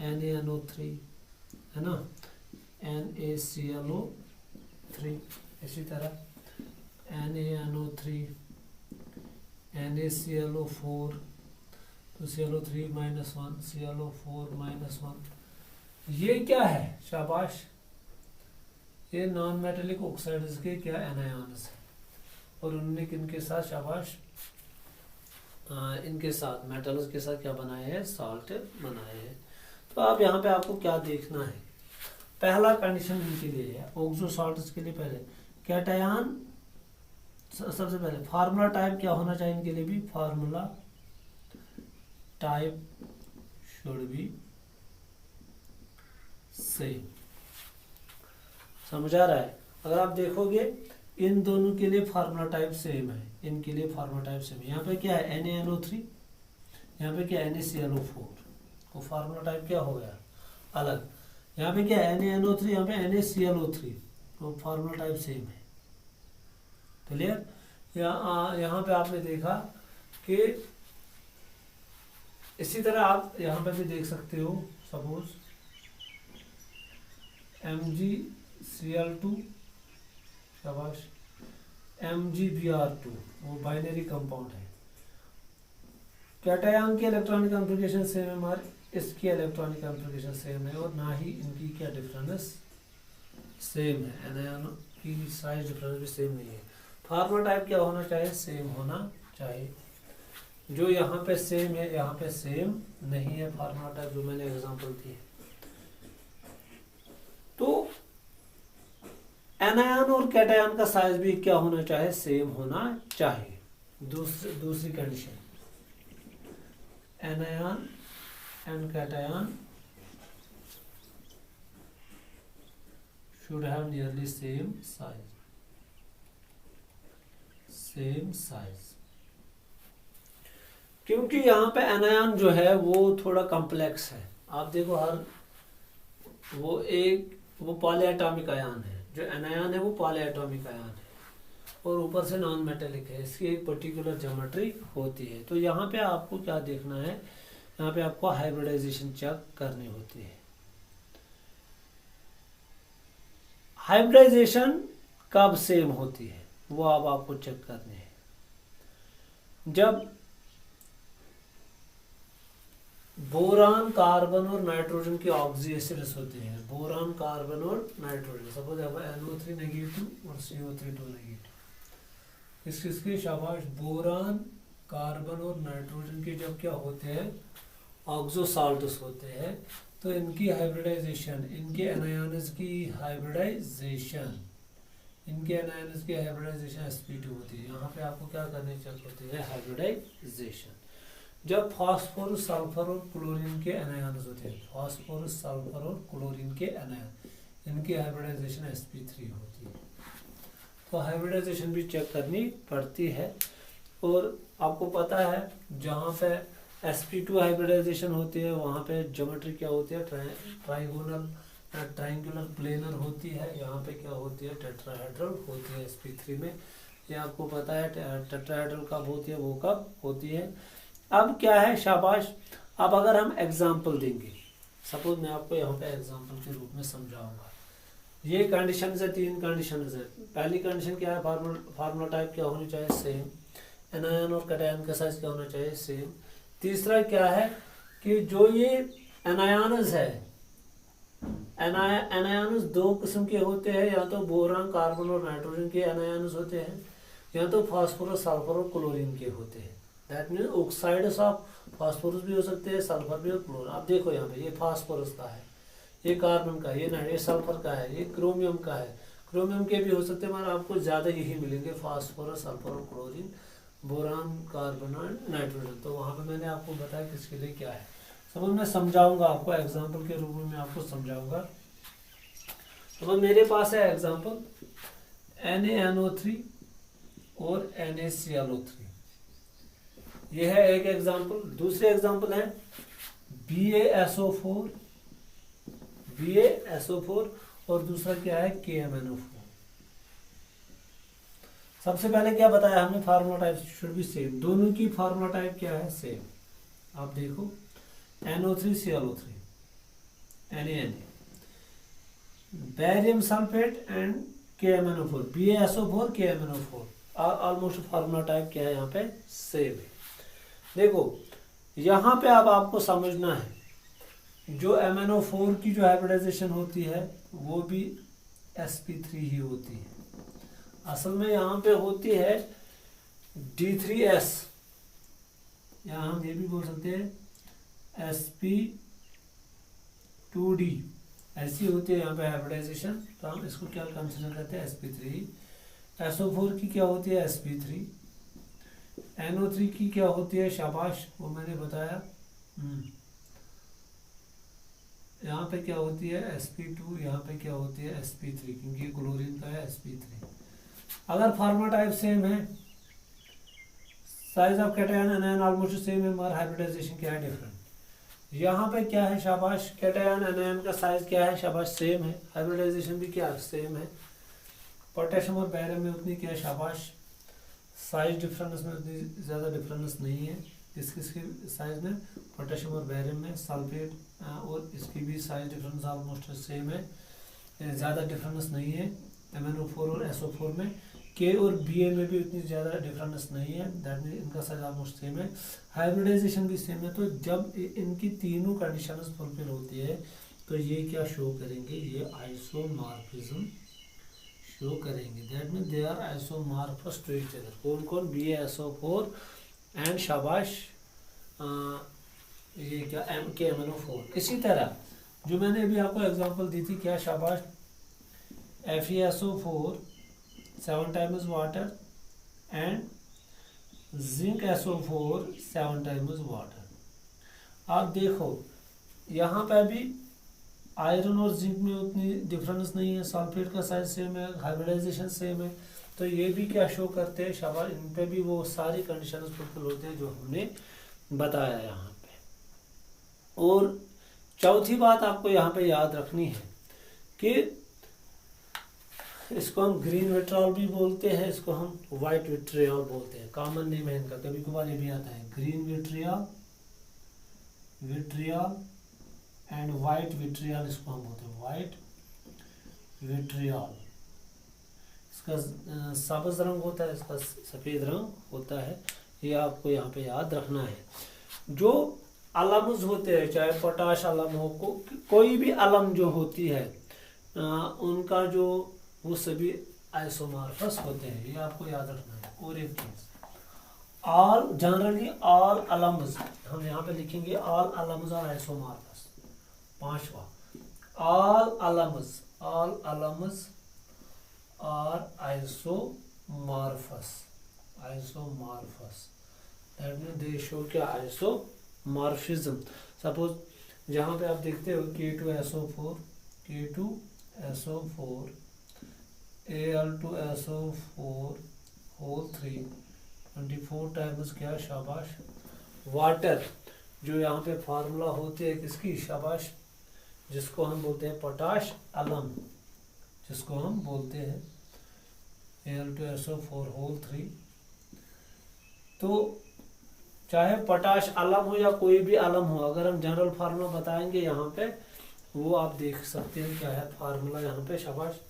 NaNO3 है ना, NaClO3, इसी तरह NaNO3 NaClO4, तो ClO3 -1 ClO4 -1, ये क्या है, शाबाश, ये नॉन मेटेलिक ऑक्साइड्स के क्या एनायंस है, और उन्होंने किनके साथ, शाबाश, इनके साथ मेटल्स के साथ क्या बनाए हैं, साल्ट बनाए हैं। तो अब यहाँ पे आपको क्या देखना है, पहला कंडीशन इनके लिए है, ऑक्सो साल्ट्स के लिए पहले कैटायन, सबसे पहले फार्मूला टाइप क्या होना चाहिए इनके लिए भी, formula type should be same. समझ आ रहा है, अगर आप देखोगे इन दोनों के लिए फार्मूला टाइप सेम है, इनके लिए फार्मूला टाइप सेम है। यहाँ पे क्या है NaNO3, यहाँ पे क्या है NaClO4, तो फार्मूला टाइप क्या हो गया, अलग। यहाँ पे क्या है NaNO3, यहाँ पे NaClO3, तो फार्मूला टाइप सेम है। क्लियर। यहाँ पे आपने देखा कि इसी तरह आप यहाँ पे भी देख सकते हो, सपोज MgCl2, शाबाश, MgBr2, वो बाइनरी कंपाउंड है। कैटायन की इलेक्ट्रॉनिक कॉन्फ़िगरेशन सेम है, हमारे इसकी इलेक्ट्रॉनिक कॉन्फ़िगरेशन सेम है, और ना ही इनकी क्या डिफरेंस सेम है, एनायन की साइज डिफरेंस भी सेम नहीं है। फार्मूला टाइप क्या होना चाहिए, सेम होना चाहिए। जो यहाँ पे सेम है यहाँ पे सेम नहीं है फार्मूला टाइप, जो मैंने एग्जांपल दी है। तो एनायन और कैटायन का साइज भी क्या होना चाहिए, सेम होना चाहिए। दूसरी condition, anion and cation should have nearly same size, क्योंकि यहाँ पे एनायन जो है वो थोड़ा कॉम्प्लेक्स है। आप देखो वो पॉलीएटॉमिक आयन है, जो एनायन है वो पॉलीएटॉमिक आयन है, और ऊपर से नॉन मेटेलिक है, इसकी एक पर्टिकुलर ज्योमेट्री होती है। तो यहाँ पे आपको क्या देखना है, यहाँ पे आपको हाइब्रिडाइजेशन चेक करनी होती है। हाइब्रिडाइजेशन कब सेम होती है वो अब आपको चेक करनी है, जब बोरान कार्बन और नाइट्रोजन की ऑक्सी एसिड्स होते हैं, बोरान कार्बन और नाइट्रोजन, सपोज NO3 नेगेटिव और CO3 2 नेगेटिव, इसकी शाबाश, बोरान कार्बन और नाइट्रोजन के जब क्या होते हैं, ऑक्सो साल्ट्स होते हैं, तो इनकी हाइब्रिडाइजेशन, इनके एनायंस की हाइब्रिडाइजेशन sp2 होती है। यहाँ पे आपको क्या करनी चाहिए होती है, हाइब्रिडाइजेशन। जब फास्फोरस सल्फर और क्लोरीन के एनायंस होते हैं, फास्फोरस सल्फर और क्लोरीन के एनायन, इनकी हाइब्रिडाइजेशन sp3 होती है। तो हाइब्रिडाइजेशन भी चेक करनी पड़ती है। और आपको पता है जहाँ पे sp2 हाइब्रिडाइजेशन होती है वहाँ पे ज्योमेट्री क्या होती है, ट्राइगोनल ट्रायंगुलर प्लेनर होती है, यहाँ पे क्या होती है, टेट्राहेड्रल होती है sp3 में। ये आपको पता है टेट्राहेड्रल कब होती है, वो कब होती है। अब क्या है, शाबाश, अब अगर हम एग्जाम्पल देंगे, सपोज मैं आपको यहाँ पे एग्जाम्पल के रूप में समझाऊंगा। ये कंडीशन है, 3 कंडीशन है। पहली कंडीशन क्या है, फार्मूला टाइप क्या होनी चाहिए, सेम। एनायन और कैटायन का साइज क्या होना चाहिए, सेम। तीसरा क्या है कि जो ये एनायंस है, एनायंस 2 किस्म के होते हैं, या तो बोरान कार्बन और नाइट्रोजन के एनायंस होते हैं, या तो फास्फोरस सल्फर और क्लोरीन के होते हैं। That mean oxides of phosphorus भी हो सकते हैं, सल्फर भी और क्लोरीन। आप देखो यहाँ पे ये फास्फोरस का है, ये कार्बन का, ये सल्फर का है, ये क्रोमियम का है। क्रोमियम के भी हो सकते हैं, मगर आपको ज़्यादा यही मिलेंगे, फास्फोरस सल्फर और क्लोरीन, बोरान कार्बन और नाइट्रोजन। तो वहाँ पे मैंने आपको बताया किसके लिए क्या है। समझ में समझाऊंगा आपको, एग्जाम्पल के रूप में मैं आपको समझाऊंगा। तो मेरे पास है एग्जाम्पल NaNO3 और NaClO3, ये है एक एग्जाम्पल। दूसरे एग्जाम्पल है BaSO4 और दूसरा क्या है KMnO4। सबसे पहले क्या बताया हमने, formula type should be same, दोनों की फार्मूला टाइप क्या है, सेम। आप देखो NO3 ClO3, Na, barium sulfate and KMnO4, BaSO4 KMnO4, almost formula type क्या है यहाँ पे सेम है। देखो यहाँ पे अब आपको समझना है जो MnO4 की जो हाइब्रिडाइजेशन होती है वो भी sp3 ही होती है। असल में यहाँ पे होती है D3S, यहाँ हम ये भी बोल सकते हैं sp2d, ऐसी होती है यहाँ पे हाइब्रिडाइजेशन। तो हम इसको क्या कंसिडर करते हैं sp3। SO4 की क्या होती है sp3, NO3 की क्या होती है, शाबाश वो मैंने बताया। यहाँ पे क्या होती है sp2, यहाँ पे क्या होती है sp3, क्योंकि क्लोरीन का है sp3। अगर फार्मा टाइप सेम है, size of cation anion almost same है, मगर हाइब्रिडाइजेशन क्या है डिफरेंट। यहाँ पे क्या है, शाबाश, कैटायन एनायन का साइज क्या है, शाबाश सेम है, हाइब्रिडाइजेशन भी क्या सेम है। पोटेशियम और बैरियम में उतनी क्या है, शाबाश, साइज डिफरेंस में उतनी ज़्यादा डिफरेंस नहीं है। किसके साइज में, पोटेशियम और बैरियम में, सल्फेट और इसकी भी साइज डिफरेंस ऑलमोस्ट सेम है, ज़्यादा डिफरेंस नहीं है। MnO4 और SO4 में, K और Ba में भी उतनी ज़्यादा डिफरेंस नहीं है, दैट मीन इनका साइज ऑलमोस्ट सेम है, हाइब्रिडाइजेशन भी सेम है। तो जब इनकी तीनों कंडीशंस फुलफिल होती है तो ये क्या शो करेंगे, ये आइसोमॉर्फिज्म शो करेंगे, that mean they are isomorphous to each other. कौन कौन, BaSO4 एंड शाबाश ये क्या KMnO4। इसी तरह जो मैंने अभी आपको एग्जांपल दी थी, क्या शाबाश, FeSO4 7 times water and zinc SO4 7 times water। आप देखो यहाँ पे भी आयरन और जिंक में उतनी डिफरेंस नहीं है, सल्फेट का साइज सेम है, हाइब्रिडाइजेशन सेम है। तो ये भी क्या शो करते हैं, शाबाश, इन पे भी वो सारी कंडीशंस फुलफिल होते हैं जो हमने बताया यहाँ पे। और चौथी बात आपको यहाँ पे याद रखनी है कि इसको हम ग्रीन विट्रियल भी बोलते हैं, इसको हम वाइट विट्रियल बोलते हैं, कॉमन नेम है इनका, कभी कभार ये भी आता है green vitriol and white vitriol, इसको हम बोलते हैं वाइट विट्रियल। इसका सब्ज रंग होता है, इसका सफ़ेद रंग होता है, ये आपको यहाँ पे याद रखना है। जो अलम्स होते हैं, चाहे पोटाश अलम हो, कोई भी अलम जो होती है उनका जो वो सभी आइसोमॉर्फस होते हैं, ये आपको याद रखना है। और एक चीज, ऑल जनरली ऑल अलम्स, हम यहाँ पे लिखेंगे ऑल अलम्स आर आइसोमॉर्फस। पांचवा, all alums are isomorphous, that mean they show क्या, आइसोमॉर्फिज्म। सपोज जहाँ पे आप देखते हो K2SO4 Al2SO4 होल 3 24 टाइम्स क्या, शाबाश, वाटर, जो यहाँ पे फार्मूला होते हैं किसकी, शाबाश, जिसको हम बोलते हैं पोटाश अलम, जिसको हम बोलते हैं Al2SO4 होल 3। तो चाहे पोटाश अलम हो या कोई भी अलम हो, अगर हम जनरल फार्मूला बताएंगे यहाँ पे, वो आप देख सकते हैं क्या है फार्मूला यहाँ पे, शाबाश,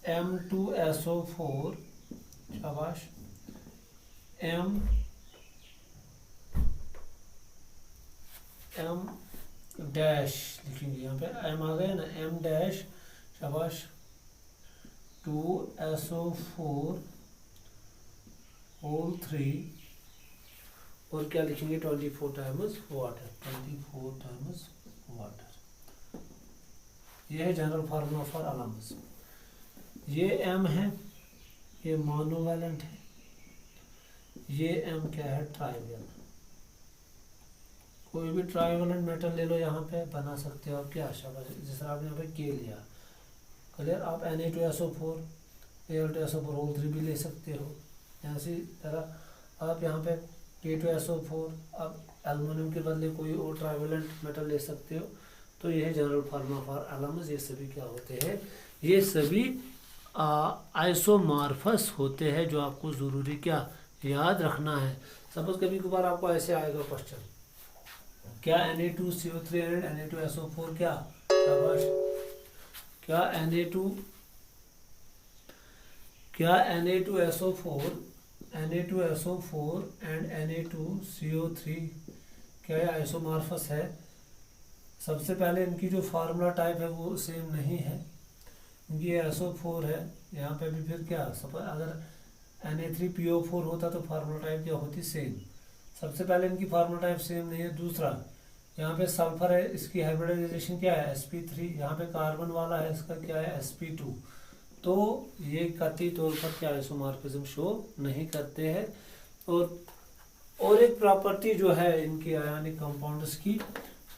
M2SO4, शाबाश, M डैश लिखेंगे यहाँ पे, M आ गया ना, M डैश, शाबाश, 2SO4 होल 3 और क्या लिखेंगे 24 टाइम्स वाटर, 24 टाइम्स वाटर। ये है जनरल फार्मूला फॉर अलम्स। ये M है, ये मोनोवैलेंट है, ये M क्या है, ट्राइवैलेंट। कोई भी ट्राइवैलेंट मेटल ले लो, यहाँ पे बना सकते हो आप क्या, शाबाश, जिस तरह आपने यहाँ पे K लिया, क्लियर। आप Na2SO4 Al2SO4 होल 3 भी ले सकते हो। ऐसी तरह आप यहाँ पे K2SO4, आप एल्युमिनियम के बदले कोई और ट्राइवैलेंट मेटल ले सकते हो। तो ये है जनरल फार्मूला फॉर अलम्स। ये सभी क्या होते हैं, ये सभी आइसोमॉर्फस होते हैं, जो आपको ज़रूरी क्या याद रखना है। सपोज कभी कभार आपको ऐसे आएगा क्वेश्चन क्या Na2CO3 एंड Na2SO4 क्या शाबाश, क्या Na2SO4 एंड Na2CO3 क्या ये आइसोमॉर्फस है? सबसे पहले इनकी जो फार्मूला टाइप है वो सेम नहीं है, क्योंकि ये SO4 है, यहाँ पे भी फिर क्या अगर Na3PO4 होता तो फार्मूला टाइप क्या होती, सेम। सबसे पहले इनकी फार्मूला टाइप सेम नहीं है। दूसरा, यहाँ पे सल्फर है, इसकी हाइब्रिडाइजेशन क्या है, sp3, यहाँ पे कार्बन वाला है, इसका क्या है, sp2। तो ये कतई तौर पर क्या आइसोमॉर्फिज्म शो नहीं करते हैं। और एक प्रॉपर्टी जो है इनके आयनिक कंपाउंड्स की,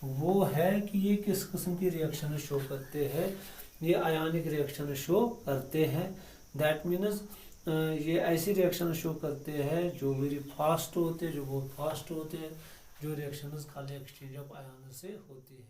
वो है कि ये किस किस्म की रिएक्शन शो करते हैं, ये आयनिक रिएक्शन शो करते हैं। दैट मीन्स ये ऐसी रिएक्शन शो करते हैं जो वेरी फास्ट होते हैं, जो बहुत फास्ट होते हैं, जो रिएक्शंस खाली एक्सचेंज ऑफ आयन से होती है।